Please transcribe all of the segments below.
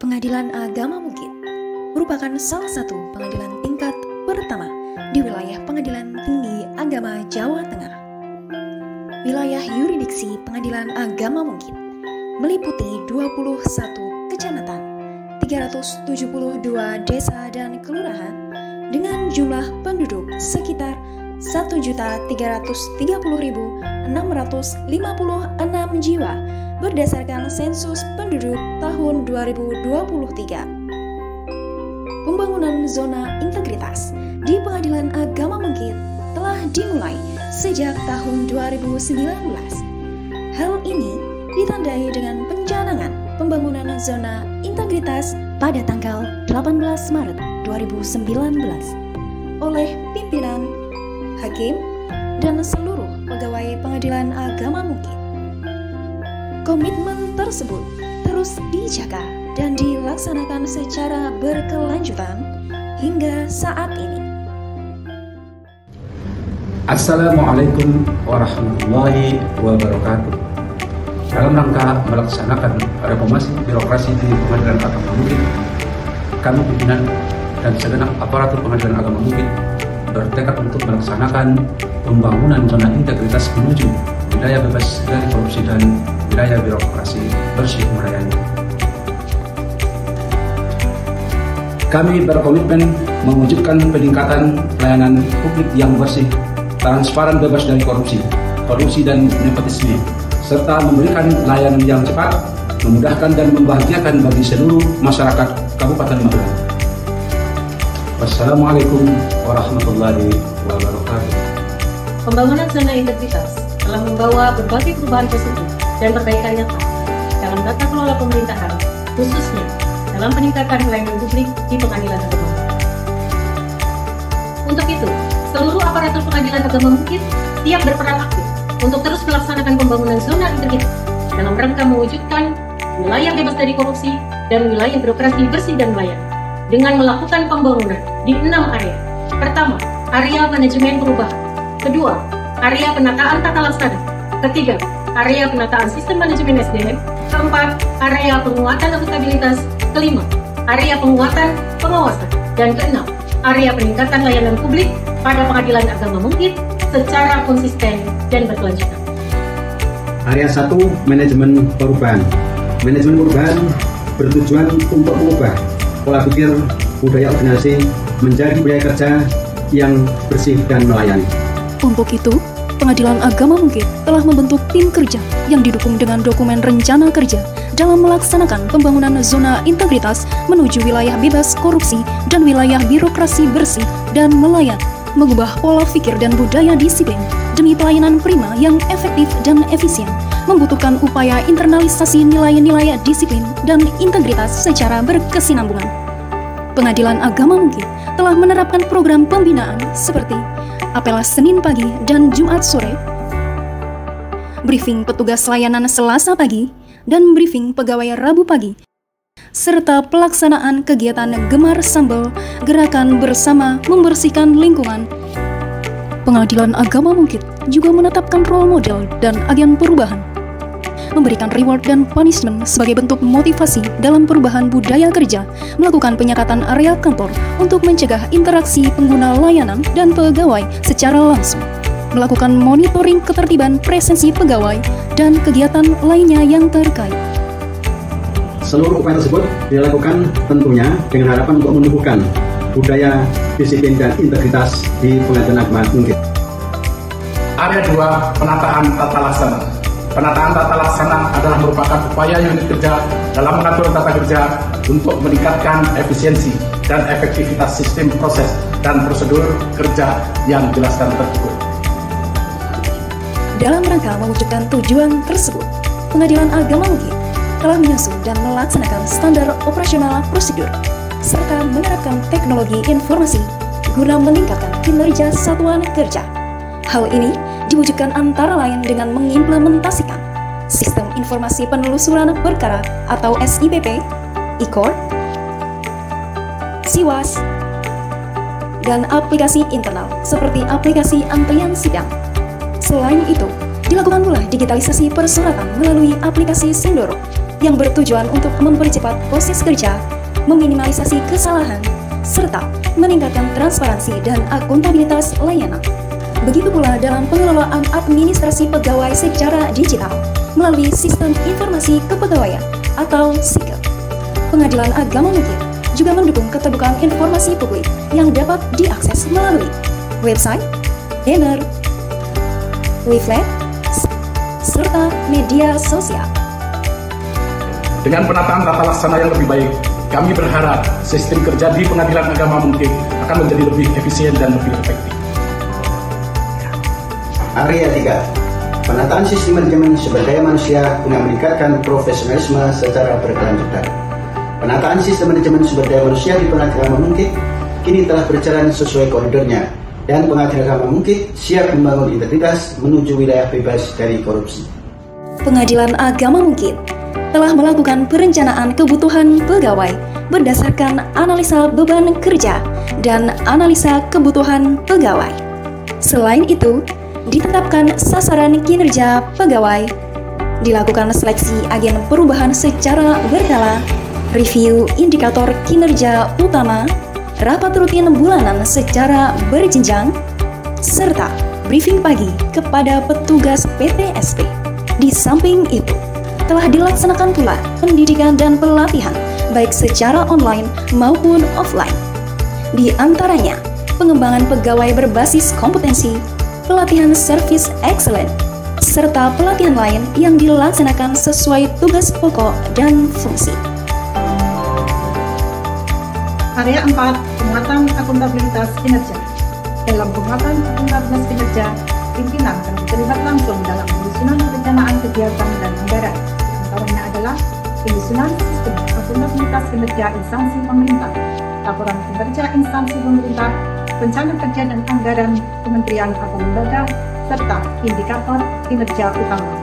Pengadilan Agama Bukit merupakan salah satu pengadilan tingkat pertama di wilayah Pengadilan Tinggi Agama Jawa Tengah. Wilayah yurisdiksi Pengadilan Agama Bukit meliputi 21 kecamatan, 372 desa dan kelurahan dengan jumlah penduduk sekitar 1.330.656 jiwa berdasarkan sensus penduduk tahun 2023. Pembangunan zona integritas di Pengadilan Agama Bukit telah dimulai sejak tahun 2019. Hal ini ditandai dengan pencanangan pembangunan zona integritas pada tanggal 18 Maret 2019 oleh pimpinan, hakim, dan seluruh pegawai Pengadilan Agama Bukit. Komitmen tersebut terus dijaga dan dilaksanakan secara berkelanjutan hingga saat ini. Assalamualaikum warahmatullahi wabarakatuh. Dalam rangka melaksanakan reformasi birokrasi di Pengadilan Agama Bukit, kami pimpinan dan segenap aparatur Pengadilan Agama Bukit bertekad untuk melaksanakan pembangunan zona integritas menuju wilayah bebas dari korupsi dan wilayah birokrasi bersih melayani. Kami berkomitmen mewujudkan peningkatan pelayanan publik yang bersih, transparan, bebas dari korupsi dan nepotisme, serta memberikan layanan yang cepat, memudahkan dan membahagiakan bagi seluruh masyarakat Kabupaten Magelang. Wassalamualaikum warahmatullahi wabarakatuh. Pembangunan zona integritas telah membawa berbagai perubahan positif dan perbaikan nyata dalam tata kelola pemerintahan, khususnya dalam peningkatan pelayanan publik di Pengadilan Agama. Untuk itu, seluruh aparatur Pengadilan Agama Bukit siap berperan aktif untuk terus melaksanakan pembangunan zona integritas dalam rangka mewujudkan wilayah bebas dari korupsi dan wilayah birokrasi bersih dan melayani dengan melakukan pembangunan di 6 area. Pertama, area manajemen perubahan. Kedua, area penataan tata laksana. Ketiga, area penataan sistem manajemen SDM. Keempat, area penguatan akuntabilitas. Kelima, area penguatan pengawasan. Dan keenam, area peningkatan layanan publik pada Pengadilan Agama Bukit secara konsisten dan berkelanjutan. Area 1, manajemen perubahan. Manajemen perubahan bertujuan untuk mengubah pola pikir budaya organisasi menjadi budaya kerja yang bersih dan melayani. Untuk itu, Pengadilan Agama Bukit telah membentuk tim kerja yang didukung dengan dokumen rencana kerja dalam melaksanakan pembangunan zona integritas menuju wilayah bebas korupsi dan wilayah birokrasi bersih dan melayani, mengubah pola pikir dan budaya disiplin demi pelayanan prima yang efektif dan efisien, membutuhkan upaya internalisasi nilai-nilai disiplin dan integritas secara berkesinambungan. Pengadilan Agama Bukit telah menerapkan program pembinaan seperti apel Senin pagi dan Jumat sore, briefing petugas layanan Selasa pagi, dan briefing pegawai Rabu pagi, serta pelaksanaan kegiatan Gemar Sambal, gerakan bersama membersihkan lingkungan. Pengadilan Agama Bukit juga menetapkan role model dan agen perubahan, memberikan reward dan punishment sebagai bentuk motivasi dalam perubahan budaya kerja, melakukan penyekatan area kantor untuk mencegah interaksi pengguna layanan dan pegawai secara langsung, melakukan monitoring ketertiban presensi pegawai, dan kegiatan lainnya yang terkait. Seluruh upaya tersebut dilakukan tentunya dengan harapan untuk menumbuhkan budaya disiplin dan integritas di Pengadilan Agama Bukit. Area 2, penataan tata laksana. Penataan tata laksana adalah merupakan upaya unit kerja dalam mengatur tata kerja untuk meningkatkan efisiensi dan efektivitas sistem proses dan prosedur kerja yang jelas dan tertutup. Dalam rangka mewujudkan tujuan tersebut, Pengadilan Agama Bukit telah menyusun dan melaksanakan standar operasional prosedur serta menerapkan teknologi informasi guna meningkatkan kinerja satuan kerja. Hal ini diwujudkan antara lain dengan mengimplementasikan Sistem Informasi Penelusuran Perkara atau SIPP, e-court, SIWAS, dan aplikasi internal seperti aplikasi antrian sidang. Selain itu, dilakukan pula digitalisasi persuratan melalui aplikasi Sindoro yang bertujuan untuk mempercepat proses kerja, meminimalisasi kesalahan, serta meningkatkan transparansi dan akuntabilitas layanan. Begitu pula dalam pengelolaan administrasi pegawai secara digital melalui Sistem Informasi Kepegawaian atau SIKA. Pengadilan Agama Mungkit juga mendukung keterbukaan informasi publik yang dapat diakses melalui website, banner, leaflet, serta media sosial. Dengan penataan tata laksana yang lebih baik, kami berharap sistem kerja di Pengadilan Agama Mungkit akan menjadi lebih efisien dan lebih efektif. Area 3. Penataan sistem manajemen sumber daya manusia guna meningkatkan profesionalisme secara berkelanjutan. Penataan sistem manajemen sumber daya manusia di Pengadilan Agama Mungkit kini telah berjalan sesuai koridornya, dan Pengadilan Agama Mungkit siap membangun integritas menuju wilayah bebas dari korupsi. Pengadilan Agama Mungkit telah melakukan perencanaan kebutuhan pegawai berdasarkan analisa beban kerja dan analisa kebutuhan pegawai. Selain itu, ditetapkan sasaran kinerja pegawai, dilakukan seleksi agen perubahan secara berkala, review indikator kinerja utama, rapat rutin bulanan secara berjenjang, serta briefing pagi kepada petugas PTSP. Di samping itu, telah dilaksanakan pula pendidikan dan pelatihan baik secara online maupun offline. Di antaranya, pengembangan pegawai berbasis kompetensi, pelatihan service excellent, serta pelatihan lain yang dilaksanakan sesuai tugas pokok dan fungsi. Area 4, penguatan akuntabilitas kinerja. Dalam penguatan akuntabilitas kinerja, pimpinan akan terlibat langsung dalam penyusunan perencanaan kegiatan dan anggaran. Antaranya adalah penyusunan sistem akuntabilitas kinerja instansi pemerintah, laporan kinerja instansi pemerintah, rencana kerja dan anggaran kementerian atau lembaga, serta indikator kinerja utama.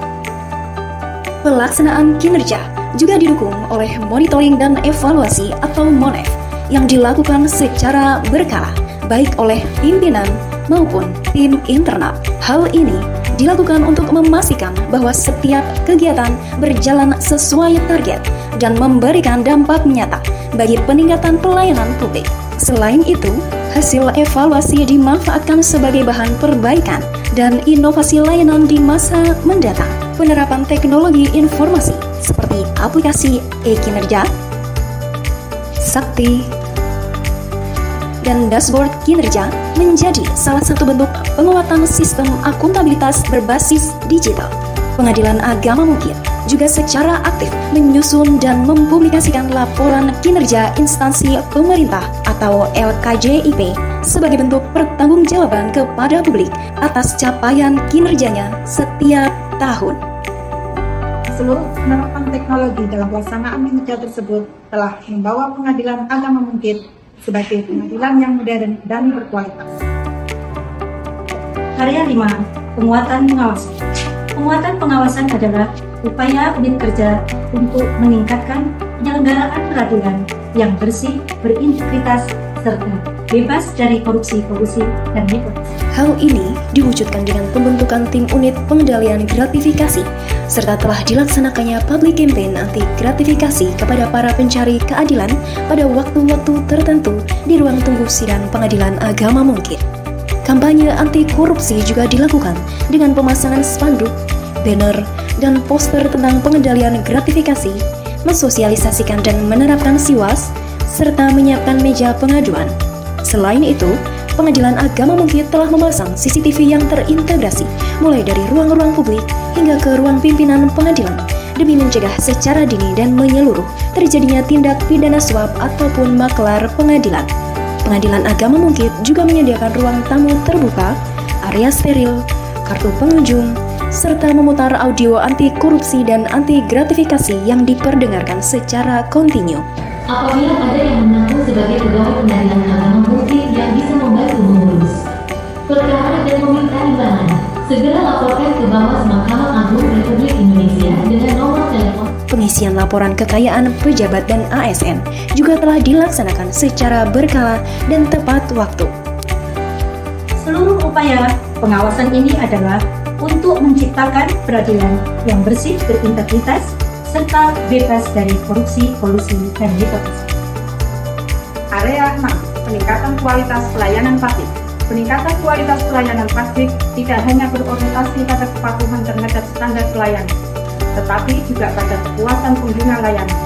Pelaksanaan kinerja juga didukung oleh monitoring dan evaluasi atau MONEV yang dilakukan secara berkala, baik oleh pimpinan maupun tim internal. Hal ini dilakukan untuk memastikan bahwa setiap kegiatan berjalan sesuai target dan memberikan dampak nyata bagi peningkatan pelayanan publik. Selain itu, hasil evaluasi dimanfaatkan sebagai bahan perbaikan dan inovasi layanan di masa mendatang. Penerapan teknologi informasi seperti aplikasi e-kinerja, Sakti, dan dashboard kinerja menjadi salah satu bentuk penguatan sistem akuntabilitas berbasis digital. Pengadilan Agama Mungkit juga secara aktif menyusun dan mempublikasikan laporan kinerja instansi pemerintah atau LKJIP sebagai bentuk pertanggungjawaban kepada publik atas capaian kinerjanya setiap tahun. Seluruh penerapan teknologi dalam pelaksanaan kinerja tersebut telah membawa Pengadilan Agama Mungkit sebagai pengadilan yang modern dan berkualitas. Area 5, penguatan pengawasan. Penguatan pengawasan adalah upaya unit kerja untuk meningkatkan penyelenggaraan peradilan yang bersih, berintegritas, serta bebas dari korupsi, kolusi, dan nepotisme. Hal ini diwujudkan dengan pembentukan tim unit pengendalian gratifikasi, serta telah dilaksanakannya public campaign anti gratifikasi kepada para pencari keadilan pada waktu-waktu tertentu di ruang tunggu sidang Pengadilan Agama Mungkit. Kampanye anti korupsi juga dilakukan dengan pemasangan spanduk, banner, dan poster tentang pengendalian gratifikasi, mensosialisasikan dan menerapkan siwas, serta menyiapkan meja pengaduan. Selain itu, Pengadilan Agama Mungkit telah memasang CCTV yang terintegrasi mulai dari ruang-ruang publik hingga ke ruang pimpinan pengadilan demi mencegah secara dini dan menyeluruh terjadinya tindak pidana suap ataupun maklar pengadilan. Pengadilan Agama Mungkit juga menyediakan ruang tamu terbuka, area steril, kartu pengunjung, serta memutar audio anti korupsi dan anti gratifikasi yang diperdengarkan secara kontinu. Apabila ada yang mengaku sebagai pegawai Pengadilan Agama Mungkit yang bisa membantu mengurus perkara dan meminta imbalan, segera laporkan ke Bawas Mahkamah Agung Republik Indonesia dengan nomor telepon. Pengisian laporan kekayaan pejabat dan ASN juga telah dilaksanakan secara berkala dan tepat waktu. Seluruh upaya pengawasan ini adalah untuk menciptakan peradilan yang bersih, berintegritas, serta bebas dari korupsi, kolusi, dan nepotisme. Area 6. Peningkatan kualitas pelayanan publik. Peningkatan kualitas pelayanan publik tidak hanya berorientasi pada kepatuhan terhadap standar pelayanan, tetapi juga pada kepuasan pengguna layanan,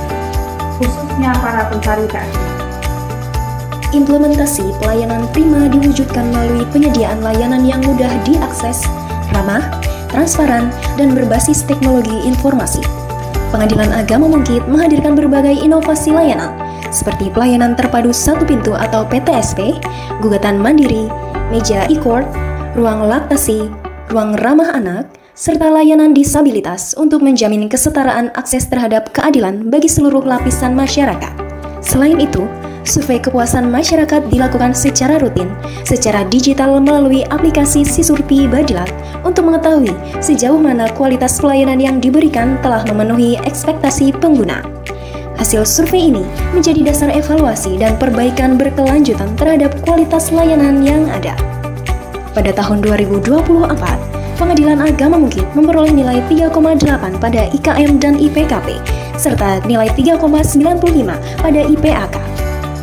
khususnya para pencari keadilan. Implementasi pelayanan prima diwujudkan melalui penyediaan layanan yang mudah diakses, ramah, transparan, dan berbasis teknologi informasi. Pengadilan Agama Mungkit menghadirkan berbagai inovasi layanan, seperti pelayanan terpadu satu pintu atau PTSP, gugatan mandiri, meja e-court, ruang laktasi, ruang ramah anak, serta layanan disabilitas untuk menjamin kesetaraan akses terhadap keadilan bagi seluruh lapisan masyarakat. Selain itu, survei kepuasan masyarakat dilakukan secara rutin, secara digital melalui aplikasi Sisurpi Badilat untuk mengetahui sejauh mana kualitas pelayanan yang diberikan telah memenuhi ekspektasi pengguna. Hasil survei ini menjadi dasar evaluasi dan perbaikan berkelanjutan terhadap kualitas layanan yang ada. Pada tahun 2024, Pengadilan Agama Mungkit memperoleh nilai 3,8 pada IKM dan IPKP, serta nilai 3,95 pada IPAK.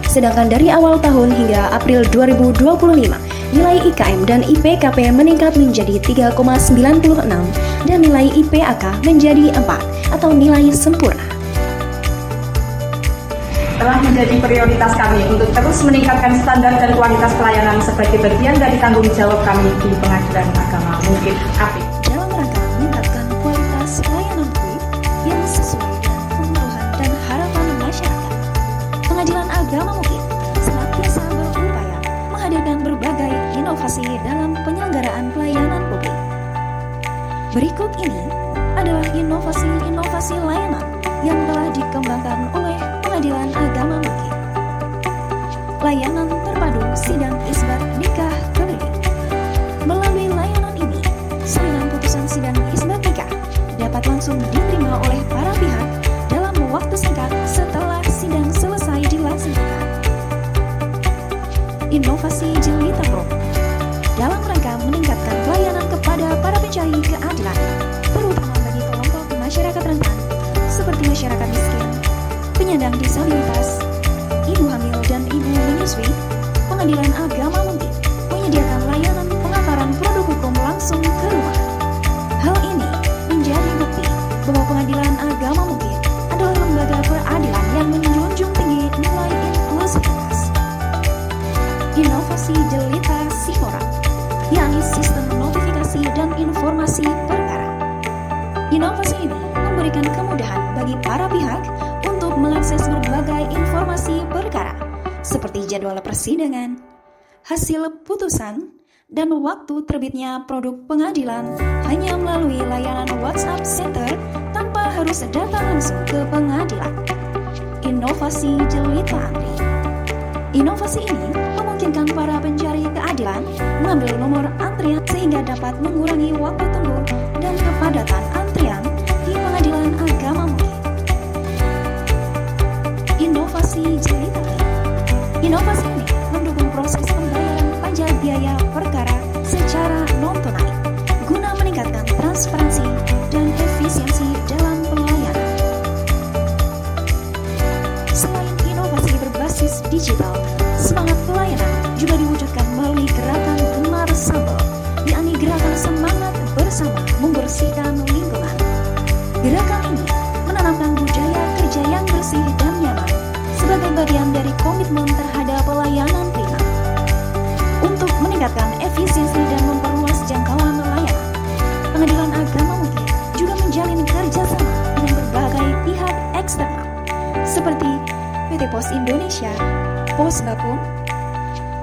Sedangkan dari awal tahun hingga April 2025, nilai IKM dan IPKP meningkat menjadi 3,96 dan nilai IPAK menjadi 4 atau nilai sempurna. Telah menjadi prioritas kami untuk terus meningkatkan standar dan kualitas pelayanan sebagai bagian dari tanggung jawab kami di Pengadilan Agama Mungkit APIK. Dalam rangka meningkatkan kualitas pelayanan publik yang sesuai dengan kebutuhan dan harapan masyarakat, Pengadilan Agama Mungkit senantiasa berupaya menghadirkan berbagai inovasi dalam penyelenggaraan pelayanan publik. Berikut ini adalah inovasi-inovasi layanan yang telah dikembangkan oleh Pengadilan Agama Mungkit. Layanan terpadu sidang isbat nikah keliling. Melalui layanan ini, salinan putusan sidang isbat nikah dapat langsung diterima oleh para pihak dalam waktu singkat setelah sidang selesai dilaksanakan. Inovasi Jelita Pro dalam rangka meningkatkan pelayanan kepada para pencari keadilan, terutama bagi kelompok masyarakat rentan seperti masyarakat miskin, penyandang disabilitas, ibu hamil dan ibu menyusui. Pengadilan Agama Mungkit menyediakan layanan pengantaran produk hukum langsung ke rumah. Hal ini menjadi bukti bahwa Pengadilan Agama Mungkit adalah lembaga peradilan yang menjunjung tinggi nilai inklusivitas. Inovasi Jelita Sipora, yakni sistem notifikasi dan informasi perkara. Inovasi ini memberikan kemudahan bagi para pihak untuk mengakses berbagai informasi perkara, seperti jadwal persidangan, hasil putusan, dan waktu terbitnya produk pengadilan hanya melalui layanan WhatsApp Center tanpa harus datang langsung ke pengadilan. Inovasi Jelita Antri. Inovasi ini memungkinkan para pencari keadilan mengambil nomor antrian sehingga dapat mengurangi waktu tunggu dan kepadatan antrian di Pengadilan Agama Mungkit. Inovasi Jelita Pay. Inovasi ini mendukung proses pembayaran pajak biaya perkara secara non-tunai guna meningkatkan transparansi dan efisiensi dalam pelayanan. Selain inovasi berbasis digital, semangat pelayanan juga diwujudkan melalui gerakan Gemar Sambal, yakni gerakan semangat bersama membersihkan lingkungan. Gerakan ini menanamkan budaya kerja yang bersih dan nyaman sebagai bagian dari komitmen terhadap pelayanan prima. Untuk meningkatkan efisiensi dan memperluas jangkauan layanan, Pengadilan Agama Mungkit juga menjalin kerjasama dengan berbagai pihak eksternal seperti PT Pos Indonesia, Pos Bapum,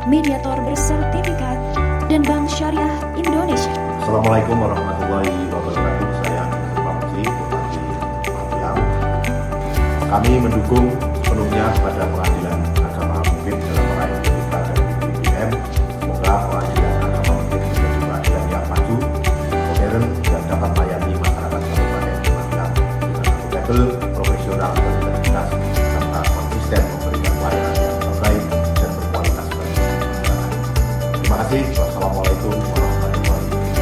Mediator Bersertifikat, dan Bank Syariah Indonesia. Assalamualaikum warahmatullahi wabarakatuh. Saya Pak Menteri Bupati Magelang. Kami mendukung sepenuhnya pada Pengadilan Agama Mungkit dalam meraih kita dari BPM. Semoga Pengadilan Agama Mungkit menjadi pengadilan yang maju, modern, dan dapat melayani masyarakat Kabupaten Magelang dengan akuntabel, profesional, berintegritas, serta konsisten memberikan pelayanan yang terbaik dan berkualitas bagi masyarakat. Terima kasih. Wassalamualaikum warahmatullahi wabarakatuh.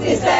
konsisten